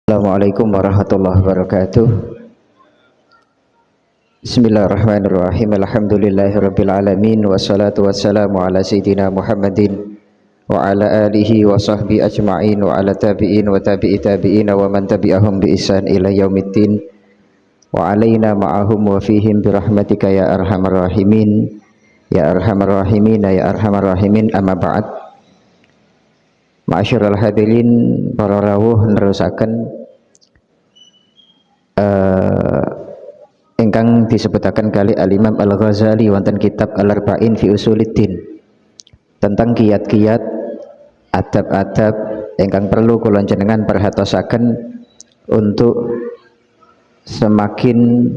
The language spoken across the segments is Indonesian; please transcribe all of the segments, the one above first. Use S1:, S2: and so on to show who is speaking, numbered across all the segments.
S1: Assalamualaikum warahmatullahi wabarakatuh. Bismillahirrahmanirrahim. Alhamdulillahirabbil alamin wassalatu wassalamu ala sayyidina Muhammadin wa ala alihi wa sahbihi ajma'in wa ala tabi'in wa tabi'i tabi'in wa man tabi'ahum bi ihsan ila yaumiddin wa alaina ma'ahum wa fihim bi rahmatika ya arhamar rahimin ya arhamar rahimin ya arhamar rahimin. Amma ba'd. Ma'asyiral hadirin para rawuh nerusaken ingkang disebutaken kali Al-Imam Al-Ghazali wonten kitab Al-Arba'in fi Usuluddin tentang kiat-kiat adab-adab ingkang perlu kula jenengan perhatosaken untuk semakin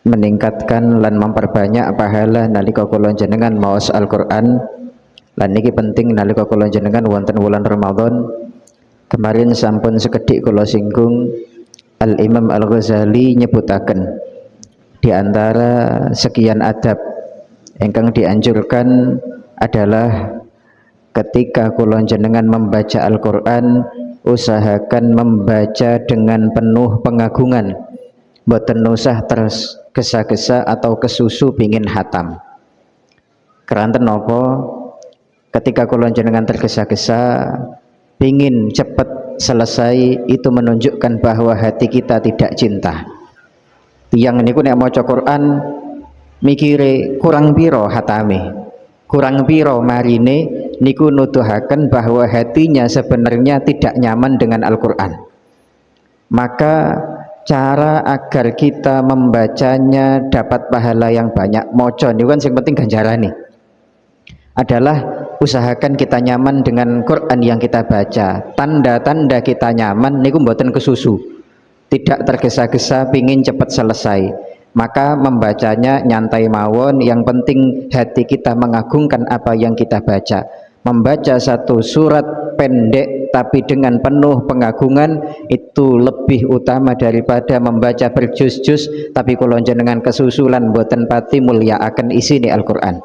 S1: meningkatkan lan memperbanyak pahala nalika kula jenengan maos Al-Qur'an. Lan niki penting nalika kula jenengan wonten wulan Ramadan. Kemarin sampun sekedhik kula singgung, Al-Imam Al-Ghazali nyebutaken di antara sekian adab ingkang dianjurkan adalah ketika kula jenengan membaca Al-Qur'an usahakan membaca dengan penuh pengagungan, mboten usah tergesa-gesa atau kesusu pingin hatam. Keranten napa? Ketika kula jenengan tergesa-gesa pingin cepat selesai, itu menunjukkan bahwa hati kita tidak cinta. Tiyang niku nek maca Quran mikire kurang piro hatame, kurang piro marine, niku nuduhaken bahwa hatinya sebenarnya tidak nyaman dengan Al-Qur'an. Maka cara agar kita membacanya dapat pahala yang banyak, maca niku kan sing penting ganjarane adalah usahakan kita nyaman dengan Quran yang kita baca. Tanda-tanda kita nyaman niku mboten kesusu, tidak tergesa-gesa pingin cepat selesai. Maka membacanya nyantai mawon, yang penting hati kita mengagungkan apa yang kita baca. Membaca satu surat pendek tapi dengan penuh pengagungan itu lebih utama daripada membaca berjuz-juz tapi kula jenengan kesusulan mboten pati mulya akan isine Al-Qur'an.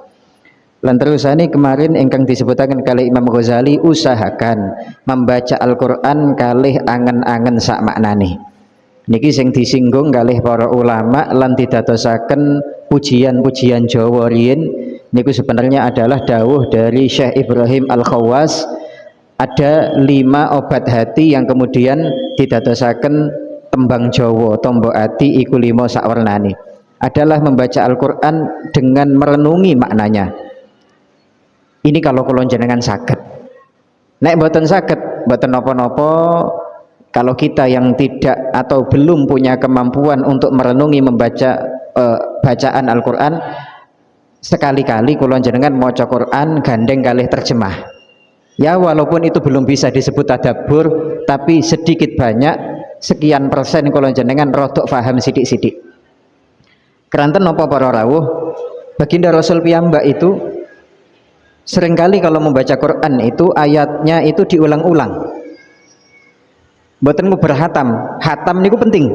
S1: Lan terusane kemarin ingkang disebutaken kali Imam Ghazali, usahakan membaca Al-Qur'an kalih angen-angen sak maknane. Niki sing disinggung kalih para ulama lan didadosaken pujian-pujian Jawa riyin niku sebenarnya adalah dawuh dari Syekh Ibrahim Al-Khawwas. Ada 5 obat hati yang kemudian didadosaken tembang Jawa, tombo ati iku 5 sak wernane. Adalah membaca Al-Qur'an dengan merenungi maknanya. Ini kalau kula jenengan saged. Nek mboten saged, mboten napa-napa, kalau kita yang tidak atau belum punya kemampuan untuk merenungi membaca bacaan Al-Qur'an, sekali-kali kula jenengan maca Qur'an gandeng kalih terjemah. Ya walaupun itu belum bisa disebut tadabbur, tapi sedikit banyak sekian persen kula jenengan rodok paham sidik-sidik. Keranten napa para rawuh, baginda Rasul piyambak itu seringkali kalau membaca Quran itu ayatnya itu diulang-ulang. Mboten berhatam, hatam niku penting.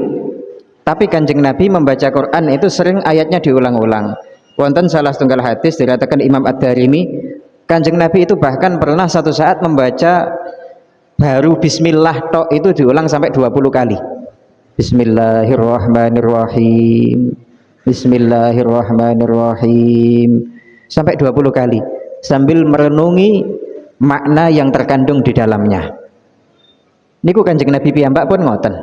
S1: Tapi Kanjeng Nabi membaca Quran itu sering ayatnya diulang-ulang. Wonten salah setunggal hadis dikatakan Imam Ad-Darimi, Kanjeng Nabi itu bahkan pernah satu saat membaca baru bismillah tok itu diulang sampai 20 kali. Bismillahirrahmanirrahim. Bismillahirrahmanirrahim. Sampai 20 kali. Sambil merenungi makna yang terkandung di dalamnya. Niku Kanjeng Nabi piyambak pun ngoten.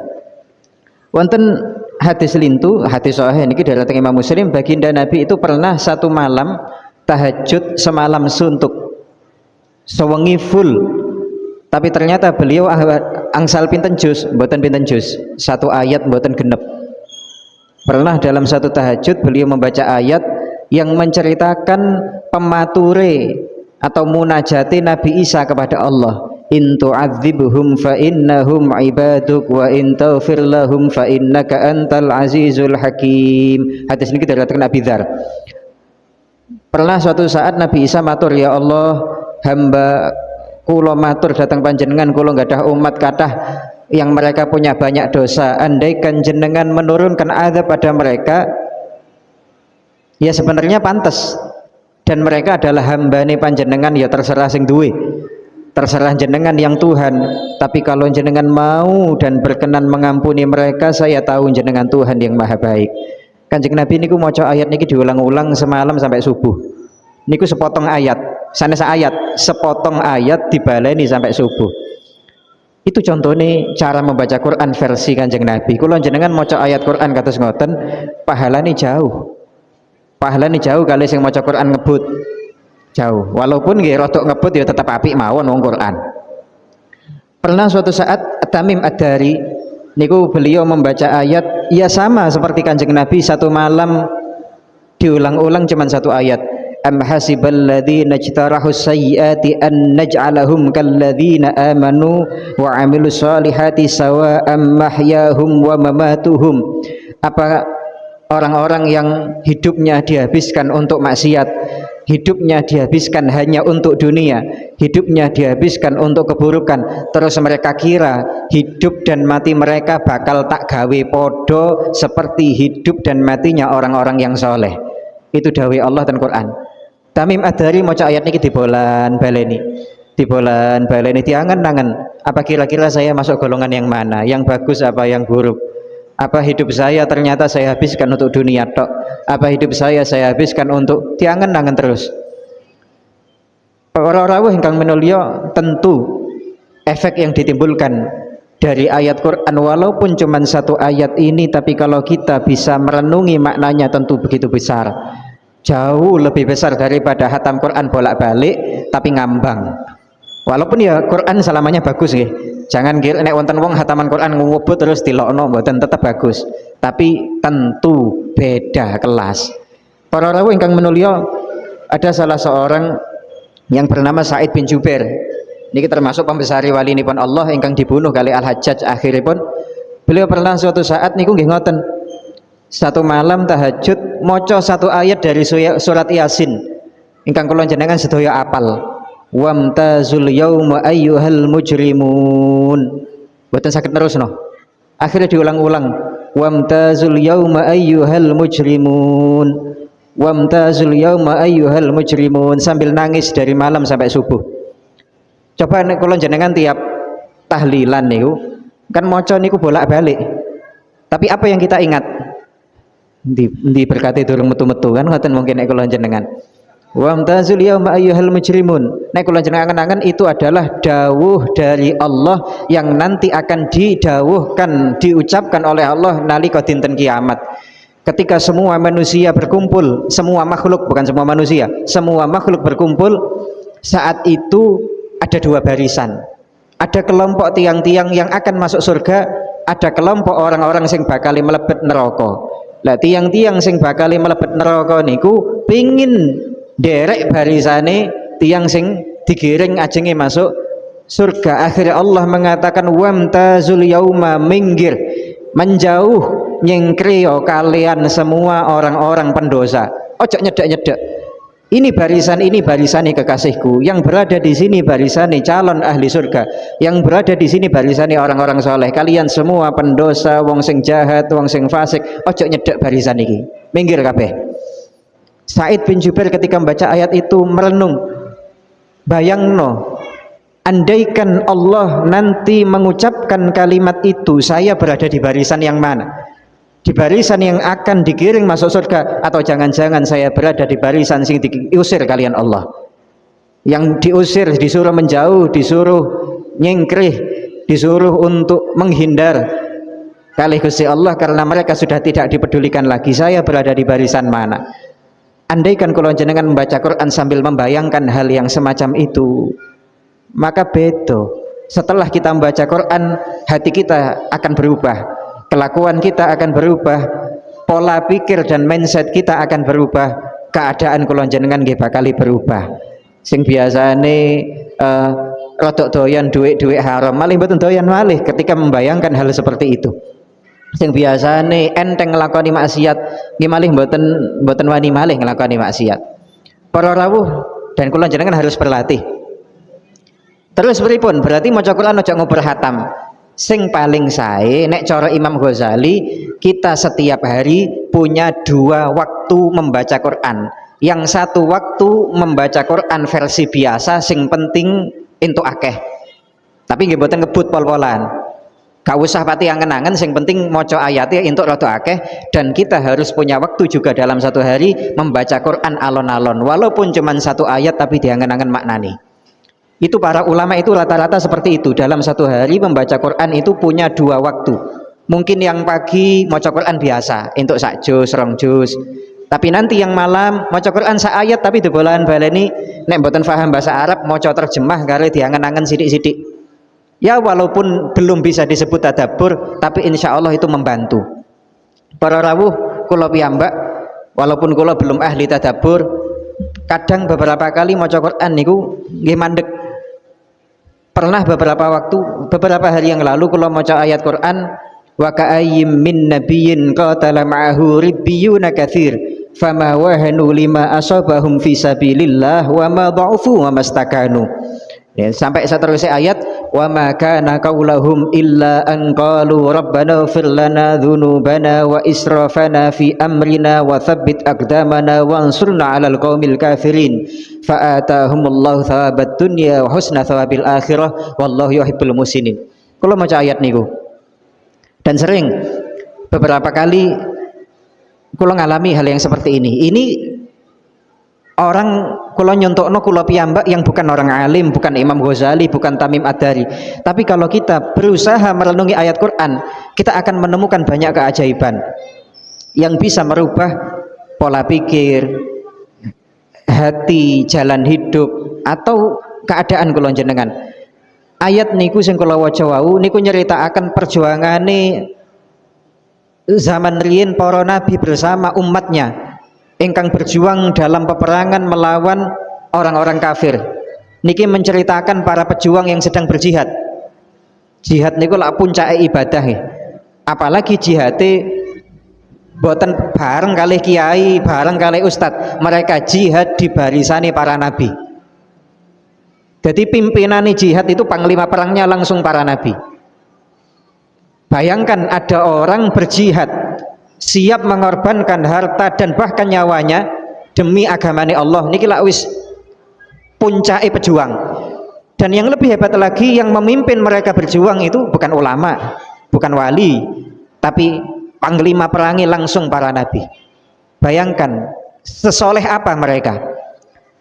S1: Wonten hadis lintu, hadis sahih niki dari Imam Muslim, baginda Nabi itu pernah satu malam tahajud semalam suntuk, sewengi full. Tapi ternyata beliau angsal pinten juz, mboten pinten juz, satu ayat mboten genep. Pernah dalam satu tahajud beliau membaca ayat yang menceritakan pemature atau munajati Nabi Isa kepada Allah. In tu'adzibhum fa innahum ibaduk wa in taghfir lahum fa innaka antal azizul hakim. Hadis ini dari Nabi Dzar. Pernah suatu saat Nabi Isa matur, ya Allah, hamba kula matur datang panjenengan, kula gadah umat kathah yang mereka punya banyak dosa. Andaikan jenengan menurunkan azab pada mereka, ya sebenarnya pantas, dan mereka adalah hambane panjenengan, ya terserah sing duwe. terserah jenengan yang Tuhan, tapi kalau jenengan mau dan berkenan mengampuni mereka, saya tahu jenengan Tuhan yang maha baik. Kanjeng Nabi niku maca ayat niki diulang-ulang semalam sampai subuh. Niku sepotong ayat, sanes ayat, sepotong ayat dibaleni sampai subuh. Itu contohnya cara membaca Quran versi Kanjeng Nabi. Kula jenengan maca ayat Quran kados ngoten, pahalane jauh. Pahalane jauh kali sing maca Quran ngebut. Jauh, walaupun nggih rodok ngebut ya tetap apik mawon wong Quran. Pernah suatu saat Tamim Ad-Dari niku beliau membaca ayat ya sama seperti Kanjeng Nabi, satu malam diulang-ulang cuman satu ayat. Am hasibal ladzina ijtarahu sayyiati an naj'alahum kalladzina amanu wa 'amilus solihati sawa'am mahyahum wa mamatuhum. Apa orang-orang yang hidupnya dihabiskan untuk maksiat, hidupnya dihabiskan hanya untuk dunia, hidupnya dihabiskan untuk keburukan, terus mereka kira hidup dan mati mereka bakal tak gawe podo seperti hidup dan matinya orang-orang yang soleh. Itu dawai Allah dan Quran. Tamim Ad-Dari maca ayat niki dibolan baleni, diangen-angen. Apa kira-kira saya masuk golongan yang mana? Yang bagus apa yang buruk? Apa hidup saya ternyata saya habiskan untuk dunia tok? Apa hidup saya habiskan untuk diangen-angen terus? Para rawuh ingkang minulya, tentu efek yang ditimbulkan dari ayat Quran walaupun cuma satu ayat ini, tapi kalau kita bisa merenungi maknanya tentu begitu besar. Jauh lebih besar daripada hatam Quran bolak-balik tapi ngambang. Walaupun ya Quran selamanya bagus nggih. Jangan kira nek wonten wong hataman Quran ngubut terus dilokno mboten, tetap bagus. Tapi tentu beda kelas. Para rawuh ingkang minulya, ada salah seorang yang bernama Sa'id bin Jubair. Niki termasuk pembesari walinipun Allah ingkang dibunuh kali Al-Hajjaj akhiripun. Beliau pernah suatu saat niku nggih ngoten. Satu malam tahajud maca satu ayat dari surat Yasin ingkang kula jenengan sedaya apal. Wamtazul yauma ayyuhal mujrimun. Mboten saged nerusno. Akhirnya diulang-ulang. Wamtazul yauma ayyuhal mujrimun. Wamtazul yauma ayyuhal mujrimun, sambil nangis dari malam sampai subuh. Coba nek kula jenengan tiap tahlilan niku kan maca niku bolak-balik. Tapi apa yang kita ingat? Di berkati durung metu-metu kan ngoten mungkin nek kula jenengan. Wa amtazul yauma ayyuhal mujrimun. Nek kula jenengan angen-angen itu adalah dawuh dari Allah yang nanti akan didawuhkan, diucapkan oleh Allah nalika dinten kiamat. Ketika semua manusia berkumpul, semua makhluk, bukan semua manusia, semua makhluk berkumpul, saat itu ada dua barisan. Ada kelompok tiang-tiang yang akan masuk surga, ada kelompok orang-orang sing bakal mlebet neraka. Lah tiang-tiang sing bakal mlebet neraka niku pingin derek barisane tiang sing digiring ajenge masuk surga. Akhirnya Allah mengatakan wamtazul yauma, minggir, menjauh, nyengkrio kalian semua orang-orang pendosa. Ojo nyedek-nyedek. Ini barisan kekasihku. Yang berada di sini barisan calon ahli surga. Yang berada di sini barisan orang-orang soleh. Kalian semua pendosa, wong sing jahat, wong sing fasik. Ojo nyedek barisan iki. Minggir kabeh. Sa'id bin Jubair ketika membaca ayat itu merenung. Bayangno, andaikan Allah nanti mengucapkan kalimat itu, saya berada di barisan yang mana? Di barisan yang akan digiring masuk surga, atau jangan-jangan saya berada di barisan sing diusir kalian Allah, yang diusir, disuruh menjauh, disuruh nyengkrih, disuruh untuk menghindar kali Gusti Allah karena mereka sudah tidak dipedulikan lagi. Saya berada di barisan mana? Andaikan kalau jenengan membaca Quran sambil membayangkan hal yang semacam itu, maka beto. Setelah kita membaca Quran, hati kita akan berubah, kelakuan kita akan berubah, pola pikir dan mindset kita akan berubah, keadaan kula jenengan nggih bakal berubah. Sing biasane rodok doyan duit haram, malih mboten doyan malih ketika membayangkan hal seperti itu. Sing biasane enteng nglakoni maksiat, nggih malih mboten wani malih nglakoni maksiat. Para rawuh dan kula jenengan harus berlatih. Terus pripun? Berarti maca Quran aja ngoper hatam. Sing paling sae nek cara Imam Ghazali, kita setiap hari punya dua waktu membaca Quran. Yang satu waktu membaca Quran versi biasa, sing penting entuk akeh. Tapi nggih mboten ngebut pol-polan. Gak usah pati angen-angen, yang penting maca ayatnya entuk rada akeh, dan kita harus punya waktu juga dalam satu hari membaca Quran alon-alon. Walaupun cuma satu ayat tapi diangen-angen maknani. Itu para ulama itu rata-rata seperti itu. Dalam satu hari membaca Quran itu punya dua waktu. Mungkin yang pagi maca Quran biasa, entuk sak juz, rong juz. Tapi nanti yang malam maca Quran sak ayat tapi dibolan-baleni nek mboten paham bahasa Arab maca terjemah kare diangen-angen sithik-sithik. Ya walaupun belum bisa disebut tadabbur, tapi insya Allah itu membantu. Para rawuh kula piyambak, walaupun kula belum ahli tadabbur, kadang beberapa kali maca Quran niku nggih mandek. Pernah beberapa hari yang lalu kula maca ayat Quran, wa ka'ayyim min nabiyyin qatala ma'ahu ribbiyuna katsir fama wahanu lima asabahum fi sabilillah wa ma dha'ufu wa mastakanu. Ya, sampai seterusnya ayat wa ma kana qaulahum illa an qalu rabbana ighfir lana dzunubana wa israfana fi amrina wa tsabbit aqdamana wansurna 'alal qaumil kafirin fa atahumullahu thawabat dunya wa husna thawabil akhirah wallahu yuhibbul muhsinin. Kalau maca ayat niku dan sering beberapa kali kula ngalami hal yang seperti ini. Ini orang kula nyontokno kula piyambak yang bukan orang alim, bukan Imam Ghazali, bukan Tamim Ad-Dari. Tapi kalau kita berusaha merenungi ayat Quran, kita akan menemukan banyak keajaiban yang bisa merubah pola pikir, hati, jalan hidup, atau keadaan kula jenengan. Ayat niku sing kula waca wau niku nyritakaken perjuangane zaman riyin para nabi bersama umatnya ingkang berjuang dalam peperangan melawan orang-orang kafir. Niki menceritakan para pejuang yang sedang berjihad. Jihad niku lak puncake ibadah. Apalagi jihate boten bareng kalih kiai, bareng kalih ustad. Mereka jihad di barisane para nabi. Jadi pimpinan jihad itu panglima perangnya langsung para nabi. Bayangkan ada orang berjihad siap mengorbankan harta dan bahkan nyawanya demi agamanya Allah. Niki lak wis puncake pejuang. Dan yang lebih hebat lagi, yang memimpin mereka berjuang itu bukan ulama, bukan wali, tapi panglima perangi langsung para nabi. Bayangkan sesoleh apa mereka.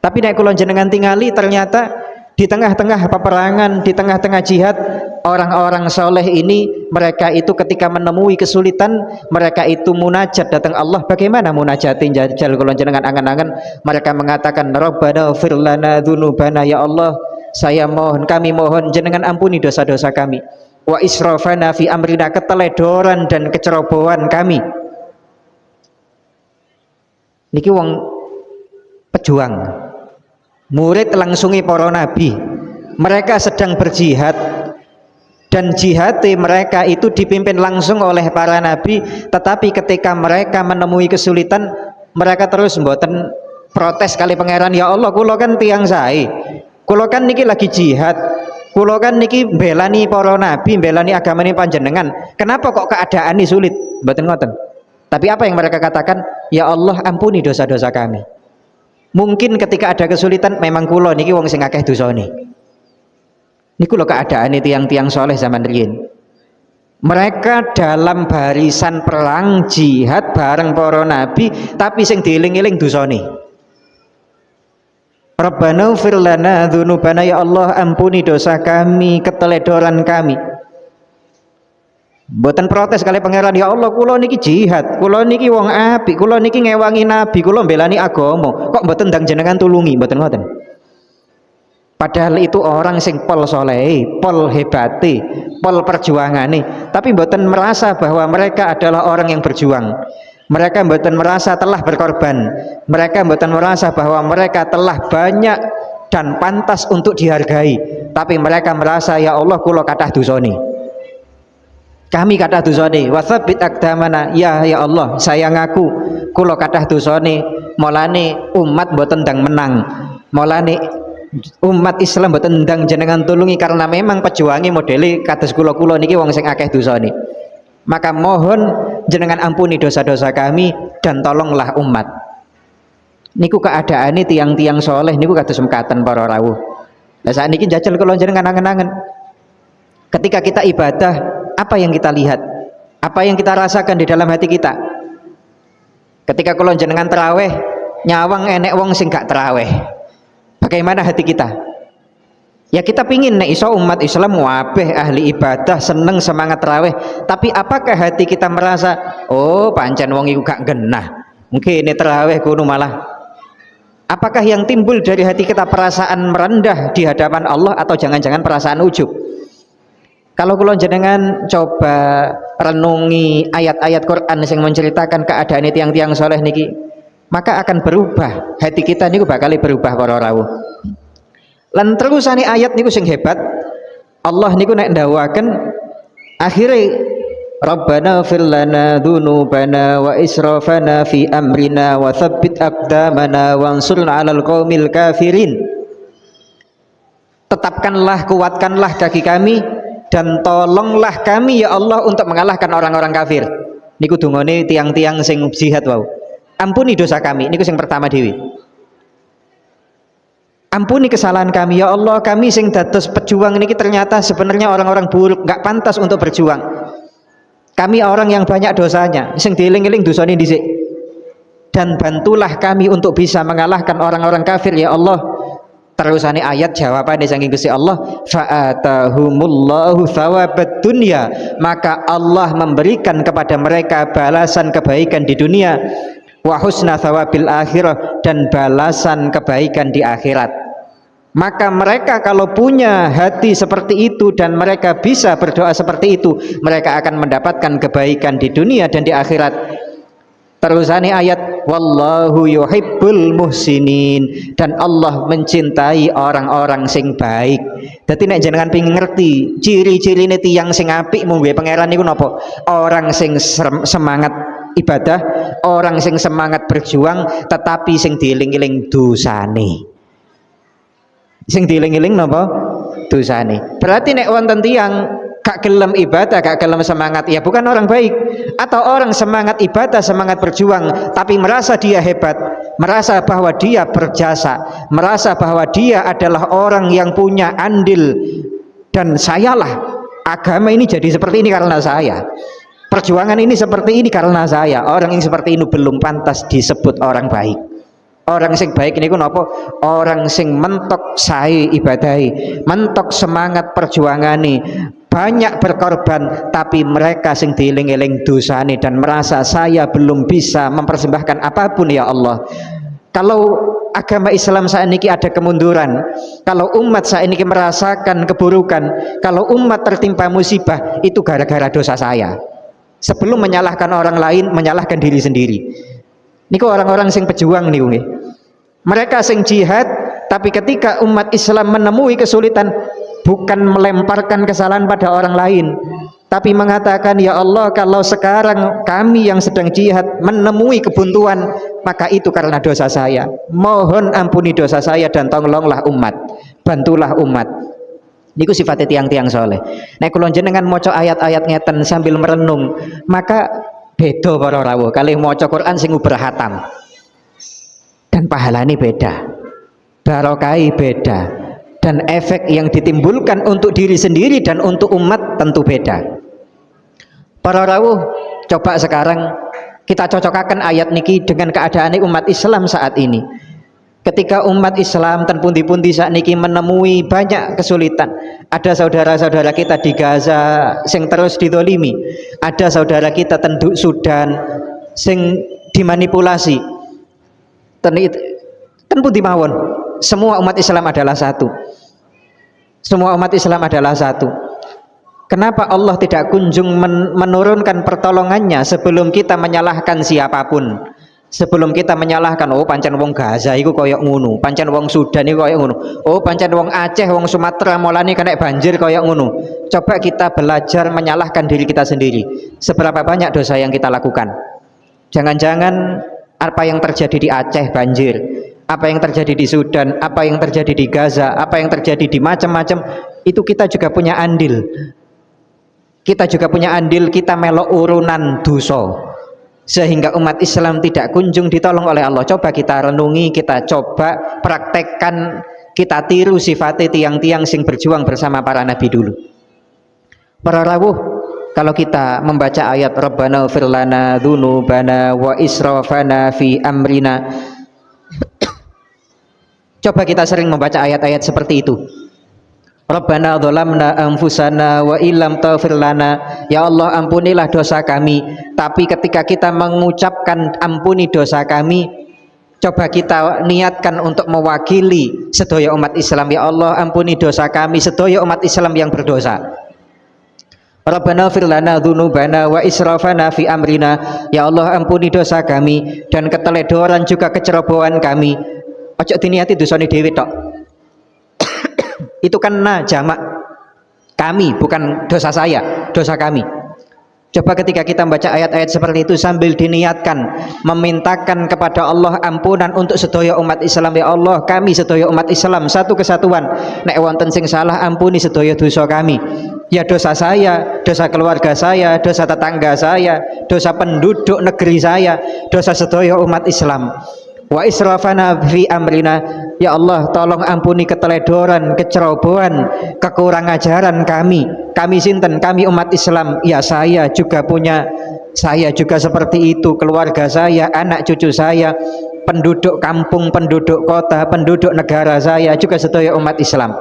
S1: Tapi nek kula jenengan tingali, ternyata di tengah-tengah peperangan, di tengah-tengah jihad, orang-orang soleh ini, mereka itu ketika menemui kesulitan, mereka itu munajat datang Allah. Bagaimana munajatin jajal kula jenengan angan-angan? Mereka mengatakan, Rabbana ighfir lana dzunubana, ya Allah, saya mohon, kami mohon jenengan ampuni dosa-dosa kami. Wa israfana fi amrina, keteledoran dan kecerobohan kami. Niki wong pejuang, murid langsungi para nabi. Mereka sedang berjihad, dan jihad mereka itu dipimpin langsung oleh para nabi. Tetapi ketika mereka menemui kesulitan, mereka terus mboten protes kali pangeran, ya Allah, kula kan tiyang sae, kula kan niki lagi jihad, kula kan niki belani para nabi, belani agamane panjenengan, kenapa kok keadaan ini sulit? Mboten ngoten. Tapi apa yang mereka katakan? Ya Allah, ampuni dosa-dosa kami. Mungkin ketika ada kesulitan, memang kula niki wong sing akeh dosane. Niku lho keadaan tiang-tiang soleh zaman riyin. Mereka dalam barisan perang jihad bareng para nabi, tapi sing dieling-eling dosane. Rabbana ighfir lana dzunubana, ya Allah, ampuni dosa kami, keteledoran kami. Mboten protes kali pangeran, ya Allah, kula niki jihad, kula niki wong apik, kula niki ngewangi nabi, kula mbelani agama, kok mboten ndang jenengan tulungi, mboten ngoten. Padahal itu orang sing pol soleh, pol hebate, pol perjuangane, tapi mboten merasa bahwa mereka adalah orang yang berjuang. Mereka mboten merasa telah berkorban. Mereka mboten merasa bahwa mereka telah banyak dan pantas untuk dihargai. Tapi mereka merasa, ya Allah, kula kathah dosane. Kami kathah dosane, wa tsabbit aqdamana, ya Allah, saya ngaku kula kathah dosane, mulane umat mboten ndang menang, mulane umat Islam mboten ndang jenengan tulungi, karena memang pejuangi modele kados kula-kula niki wong sing akeh dosane. Maka mohon jenengan ampuni dosa-dosa kami dan tolonglah umat. Niku keadaane tiang-tiang soleh niku kados mekaten para rawuh. Lah saat ini jajal kula jenengan angen-angen. Ketika kita ibadah, apa yang kita lihat? Apa yang kita rasakan di dalam hati kita? Ketika kula jenengan tarawih, nyawang enek wong sing gak tarawih. Bagaimana hati kita? Ya kita pingin nek iso umat Islam wabeh ahli ibadah seneng semangat tarawih, tapi apakah hati kita merasa oh pancen wong iku gak genah, mungkin ini tarawih kuno malah. Apakah yang timbul dari hati kita perasaan merendah di hadapan Allah atau jangan-jangan perasaan ujub? Kalau kula jenengan coba renungi ayat-ayat Quran yang menceritakan keadaan tiang-tiang soleh niki, maka akan berubah hati kita niku bakal berubah para rawuh. Lan terusane ayat niku sing hebat. Allah niku nek ndawaken akhire Rabbana fir lana dzunubana wa israfana fi amrina wa tsabbit aqdamana wansurna 'alal qaumil kafirin. Tetapkanlah, kuatkanlah kaki kami dan tolonglah kami ya Allah untuk mengalahkan orang-orang kafir. Niku dungane tiang-tiang sing jihad wau. Ampuni dosa kami, niku sing pertama dewi. Ampuni kesalahan kami ya Allah, kami sing dados pejuang niki ternyata sebenarnya orang-orang buruk, nggak pantas untuk berjuang. Kami orang yang banyak dosanya, sing dieling-eling dosane dhisik. Dan bantulah kami untuk bisa mengalahkan orang-orang kafir ya Allah. Terusane ayat jawabannya saking Gusti Allah, fa'atahumullahu thawabad dunya, maka Allah memberikan kepada mereka balasan kebaikan di dunia, wa husna thawabil akhirah, dan balasan kebaikan di akhirat. Maka mereka kalau punya hati seperti itu dan mereka bisa berdoa seperti itu, mereka akan mendapatkan kebaikan di dunia dan di akhirat. Terusane ayat, wallahu yuhibbul muhsinin, dan Allah mencintai orang-orang sing baik. Dadi nek jenengan pengin ngerti ciri-cirine tiyang sing apik mung pangeran niku napa? Orang sing semangat ibadah, orang sing semangat berjuang, tetapi sing dieling-eling dosane. Sing dieling-eling napa? Dosane. Berarti nek wonten tiyang gak gelem ibadah, gak gelem semangat, ya bukan orang baik. Atau orang semangat ibadah, semangat berjuang, tapi merasa dia hebat, merasa bahwa dia berjasa, merasa bahwa dia adalah orang yang punya andil, dan sayalah agama ini jadi seperti ini karena saya, perjuangan ini seperti ini karena saya. Orang yang seperti ini belum pantas disebut orang baik. Orang sing baik ini napa? Orang sing mentok sae ibadahi, mentok semangat perjuangane, banyak berkorban, tapi mereka sing dieling-eling dosane dan merasa saya belum bisa mempersembahkan apapun ya Allah. Kalau agama Islam saat ini ada kemunduran, kalau umat saat ini merasakan keburukan, kalau umat tertimpa musibah, itu gara-gara dosa saya. Sebelum menyalahkan orang lain, menyalahkan diri sendiri. Niku orang-orang sing pejuang niku nggih. Mereka sing jihad, tapi ketika umat Islam menemui kesulitan, bukan melemparkan kesalahan pada orang lain, tapi mengatakan ya Allah, kalau sekarang kami yang sedang jihad menemui kebuntuan, maka itu karena dosa saya. Mohon ampuni dosa saya dan tolonglah umat, bantulah umat. Niku sifatnya tiang-tiang soleh. Nek kula jenengan maca ayat-ayat ngeten sambil merenung, maka beda para rawuh kalih maca Quran sing uber hatam. Dan pahalane beda, barokai beda, dan efek yang ditimbulkan untuk diri sendiri dan untuk umat tentu beda. Para rawuh, coba sekarang kita cocokaken ayat niki dengan keadaan umat Islam saat ini. Ketika umat Islam dan pundi-pundi saat niki menemui banyak kesulitan, ada saudara-saudara kita di Gaza sing terus didolimi, ada saudara kita tenduk Sudan sing dimanipulasi. Ten pundi mawon, semua umat Islam adalah satu. Semua umat Islam adalah satu. Kenapa Allah tidak kunjung menurunkan pertolongannya sebelum kita menyalahkan siapapun? Sebelum kita menyalahkan, oh pancen wong Gaza iku koyok ngono, pancen wong Sudan iku koyok ngono, oh pancen wong Aceh, wong Sumatera mulane kena banjir koyok ngono. Coba kita belajar menyalahkan diri kita sendiri. Seberapa banyak dosa yang kita lakukan? Jangan-jangan apa yang terjadi di Aceh banjir, apa yang terjadi di Sudan, apa yang terjadi di Gaza, apa yang terjadi di macam-macam, itu kita juga punya andil. Kita juga punya andil, kita melok urunan dosa, sehingga umat Islam tidak kunjung ditolong oleh Allah. Coba kita renungi, kita coba praktekkan kita tiru sifat tiang-tiang sing berjuang bersama para nabi dulu. Para rawuh, kalau kita membaca ayat Rabbana ighfir lana dzunubana wa israfana fi amrina, coba kita sering membaca ayat-ayat seperti itu. Rabbana dzalamna anfusana wa illam taghfir lana, ya Allah ampunilah dosa kami. Tapi ketika kita mengucapkan ampuni dosa kami, coba kita niatkan untuk mewakili sedaya umat Islam. Ya Allah ampuni dosa kami, sedaya umat Islam yang berdosa. Rabbana ighfir lana dzunubana wa israfana fi amrina, ya Allah ampuni dosa kami dan keteledoran juga kecerobohan kami. Ojo diniati dosane dhewe tok. Itu kan jamak kami, bukan dosa saya, dosa kami. Coba ketika kita membaca ayat-ayat seperti itu sambil diniatkan memintakan kepada Allah ampunan untuk sedaya umat Islam. Ya Allah kami sedaya umat Islam satu kesatuan, nek wonten sing salah ampuni sedaya dosa kami. Ya dosa saya, dosa keluarga saya, dosa tetangga saya, dosa penduduk negeri saya, dosa sedaya umat Islam. Wa israfana fi amrina, ya Allah tolong ampuni keteledoran, kecerobohan, kekurangan ajaran kami. Kami sinten? Kami umat Islam. Ya saya juga seperti itu, keluarga saya, anak cucu saya, penduduk kampung, penduduk kota, penduduk negara saya, juga sedaya umat Islam.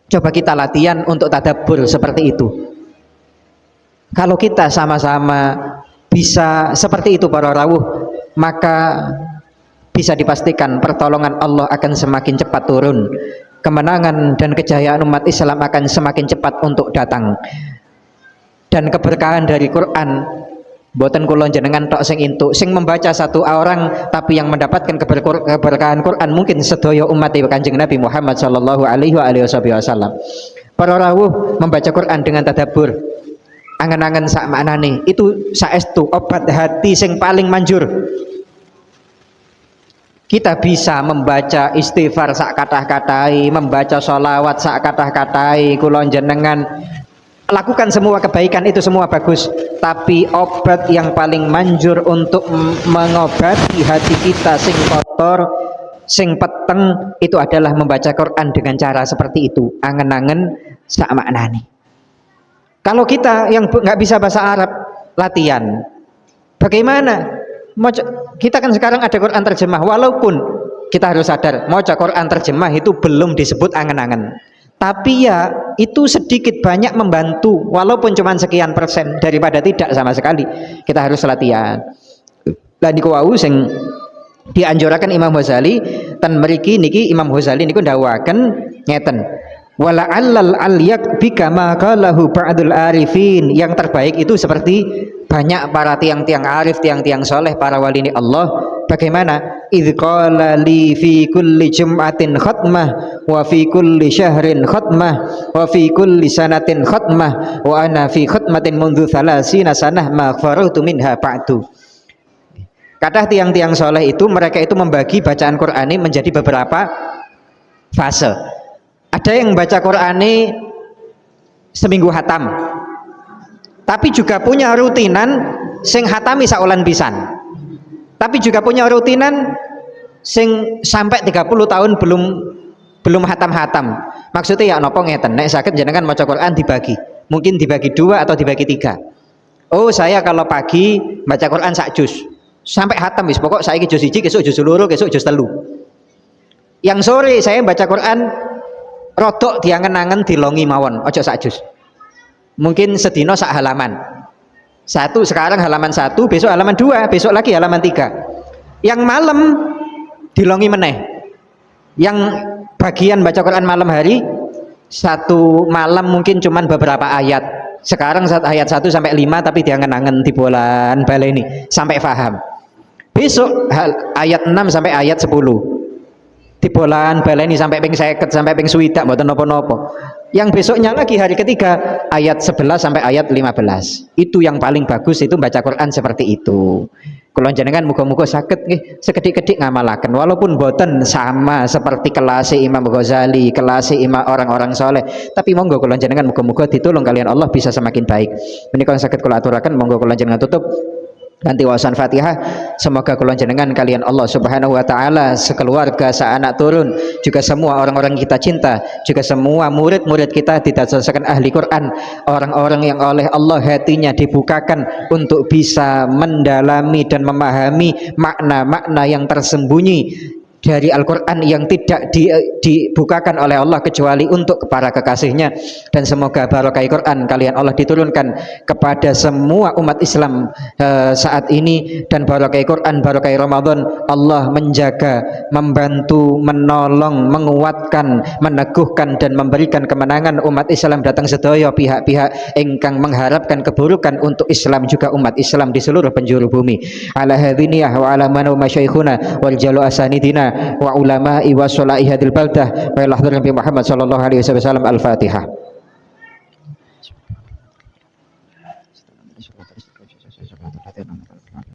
S1: Coba kita latihan untuk tadabbur seperti itu. Kalau kita sama-sama bisa seperti itu para rawuh, maka bisa dipastikan pertolongan Allah akan semakin cepat turun, kemenangan dan kejayaan umat Islam akan semakin cepat untuk datang. Dan keberkahan dari Quran boten kula jenengan tok sing entuk, sing membaca satu orang tapi yang mendapatkan keberkahan Quran mungkin sedaya umat Kanjeng Nabi Muhammad sallallahu alaihi wasallam. Para rawuh membaca Quran dengan tadabbur, angen-angen sak maknane, itu saestu obat hati sing paling manjur. Kita bisa membaca istighfar sak kathah-kathai, membaca sholawat sak kathah-kathai, kula jenengan lakukan semua kebaikan, itu semua bagus. Tapi obat yang paling manjur untuk mengobati hati kita sing kotor, sing peteng, itu adalah membaca Quran dengan cara seperti itu, angen-angen sak maknani. Kalau kita yang nggak bisa bahasa Arab, latihan. Bagaimana? Kita kan sekarang ada Quran terjemah, walaupun kita harus sadar maca Quran terjemah itu belum disebut angen-angen, tapi ya itu sedikit banyak membantu, walaupun cuma sekian persen daripada tidak sama sekali. Kita harus latihan. Lah niku wau sing dianjuraken Imam Ghazali ten mriki niki. Imam Ghazali niku ndawuhaken ngeten, wala allal alyak bika ma qalahu ba'dul arifin, yang terbaik itu seperti banyak para tiang-tiang arif, tiang-tiang soleh, para wali ini Allah. Bagaimana? Idh qala li fi kulli jum'atin khatmah wa fi kulli syahrin khatmah wa fi kulli sanatin khatmah wa ana fi khatmatin mundhu thalathina sanah ma farautu minha ba'du. Kata tiang-tiang soleh itu, mereka itu membagi bacaan Quran ini menjadi beberapa fase. Ada yang baca Quran ini seminggu hatam, tapi juga punya rutinan sing hatami saulan pisan, tapi juga punya rutinan sing sampai 30 tahun belum hatam-hatam. Maksudnya ya nopo ngeten, nek saged jenengan maca Quran dibagi, mungkin dibagi 2 atau dibagi 3. Oh saya kalau pagi baca Quran sak juz sampai hatam wis, pokok saiki juz 1, besok juz 2, besok juz 3. Yang sore saya baca Quran rodok diangen-angen dilongi mawon, ojo sak juz. Mungkin sedino sak halaman. Satu sekarang halaman 1, besok halaman 2, besok lagi halaman 3. Yang malam dilongi meneh. Yang bagian baca Quran malam hari, satu malam mungkin cuman beberapa ayat. Sekarang ayat 1 sampai 5 tapi diangen-angen di bolan baleni sampai paham. Besok ayat 6 sampai ayat 10. Di bolan baleni sampai ping 50 sampai ping 20 mboten napa-napa. Yang besoknya lagi hari ketiga ayat 11 sampai ayat 15. Itu yang paling bagus, itu baca Quran seperti itu. Kula jenengan muga-muga saged nggih sekedhik-kedhik ngamalaken, walaupun boten sama seperti kelas Imam Ghazali, kelas Imam orang-orang soleh, tapi monggo kula jenengan muga-muga ditulung kalian Allah bisa semakin baik. Menika saged kula aturaken, monggo kula jenengan tutup. Nanti wawasan Fatihah, semoga kula jenengan kalian Allah Subhanahu wa taala, sekeluarga, seanak turun, juga semua orang-orang kita cinta, juga semua murid-murid kita didasarkan ahli Quran, orang-orang yang oleh Allah hatinya dibukakan untuk bisa mendalami dan memahami makna-makna yang tersembunyi dari Al-Quran yang tidak dibukakan oleh Allah kecuali untuk para kekasihnya. Dan semoga barokah Quran kalian Allah diturunkan kepada semua umat Islam saat ini, dan barokah Quran, barokah Ramadan, Allah menjaga, membantu, menolong, menguatkan, meneguhkan dan memberikan kemenangan umat Islam datang sedaya pihak-pihak ingkang mengharapkan keburukan untuk Islam juga umat Islam di seluruh penjuru bumi. Ala hadhiniyah wa ala manu masyaikhuna wal jalu asanidina wa ulama'i wa sholai hadil baldah wa ila hadratin Muhammad sallallahu alaihi wasallam. Al-Fatihah.